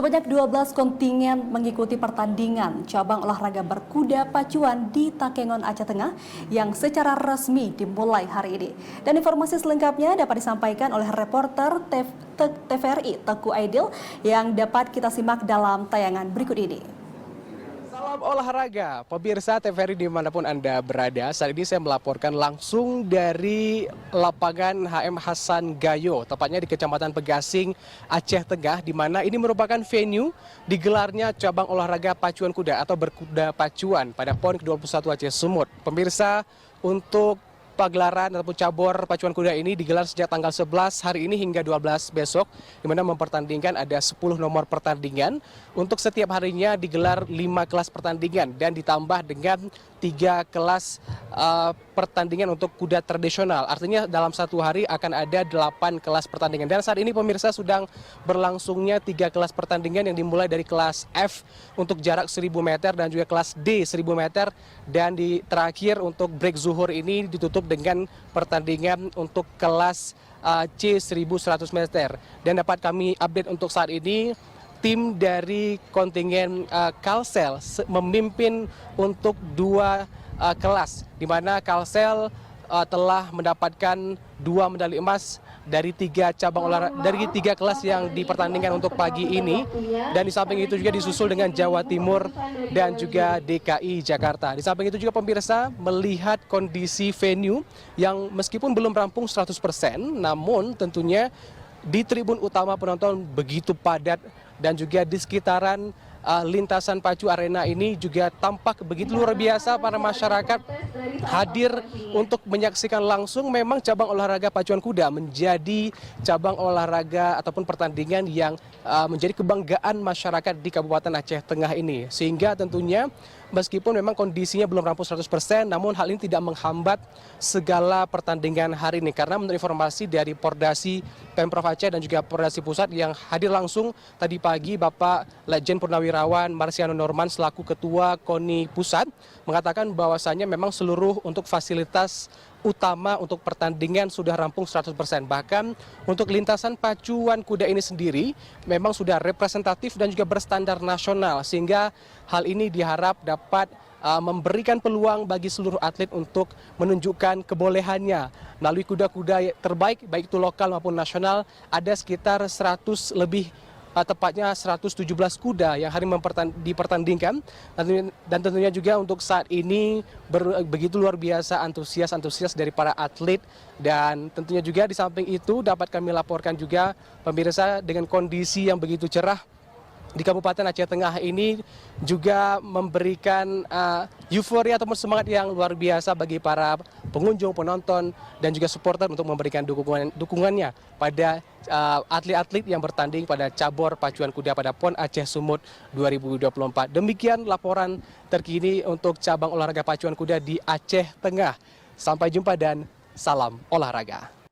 Sebanyak 12 kontingen mengikuti pertandingan cabang olahraga berkuda pacuan di Takengon, Aceh Tengah yang secara resmi dimulai hari ini. Dan informasi selengkapnya dapat disampaikan oleh reporter TVRI Teguh Aidil yang dapat kita simak dalam tayangan berikut ini. Salam olahraga, pemirsa TVRI dimanapun Anda berada. Saat ini saya melaporkan langsung dari lapangan HM Hasan Gayo, tepatnya di Kecamatan Pegasing, Aceh Tengah, di mana ini merupakan venue digelarnya cabang olahraga pacuan kuda atau berkuda pacuan pada PON ke-21 Aceh Sumut. Pemirsa, untuk pagelaran ataupun cabur pacuan kuda ini digelar sejak tanggal 11 hari ini hingga 12 besok, di mana mempertandingkan ada 10 nomor pertandingan. Untuk setiap harinya digelar 5 kelas pertandingan dan ditambah dengan 3 kelas pertandingan untuk kuda tradisional. Artinya dalam satu hari akan ada 8 kelas pertandingan. Dan saat ini pemirsa sedang berlangsungnya 3 kelas pertandingan yang dimulai dari kelas F untuk jarak 1000 meter dan juga kelas D 1000 meter. Dan di terakhir untuk break zuhur ini ditutup dengan pertandingan untuk kelas C 1100 meter. Dan dapat kami update untuk saat ini, tim dari kontingen Kalsel memimpin untuk 2 kelas, di mana Kalsel telah mendapatkan 2 medali emas dari 3 cabang olahraga, dari 3 kelas yang dipertandingkan untuk pagi ini. Dan di samping itu juga disusul dengan Jawa Timur dan juga DKI Jakarta. Di samping itu juga pemirsa, melihat kondisi venue yang meskipun belum rampung 100%, namun tentunya di tribun utama penonton begitu padat dan juga di sekitaran lintasan pacu arena ini juga tampak begitu luar biasa para masyarakat hadir untuk menyaksikan langsung. Memang cabang olahraga pacuan kuda menjadi cabang olahraga ataupun pertandingan yang menjadi kebanggaan masyarakat di Kabupaten Aceh Tengah ini. Sehingga tentunya meskipun memang kondisinya belum rampung 100%, namun hal ini tidak menghambat segala pertandingan hari ini. Karena menurut informasi dari Pordasi Pemprov Aceh dan juga Pordasi Pusat yang hadir langsung tadi pagi, Bapak Lejen Purnawirawan Marsiano Norman selaku Ketua KONI Pusat mengatakan bahwasannya memang seluruh untuk fasilitas utama untuk pertandingan sudah rampung 100%. Bahkan untuk lintasan pacuan kuda ini sendiri memang sudah representatif dan juga berstandar nasional, sehingga hal ini diharap dapat memberikan peluang bagi seluruh atlet untuk menunjukkan kebolehannya melalui kuda-kuda terbaik, baik itu lokal maupun nasional. Ada sekitar 100 lebih, tepatnya 117 kuda yang hari dipertandingkan, dan tentunya juga untuk saat ini begitu luar biasa antusias dari para atlet. Dan tentunya juga di samping itu dapat kami laporkan juga pemirsa, dengan kondisi yang begitu cerah di Kabupaten Aceh Tengah ini juga memberikan euforia ataupun semangat yang luar biasa bagi para pengunjung, penonton, dan juga supporter untuk memberikan dukungannya pada atlet-atlet yang bertanding pada cabur pacuan kuda pada PON Aceh Sumut 2024. Demikian laporan terkini untuk cabang olahraga pacuan kuda di Aceh Tengah. Sampai jumpa dan salam olahraga.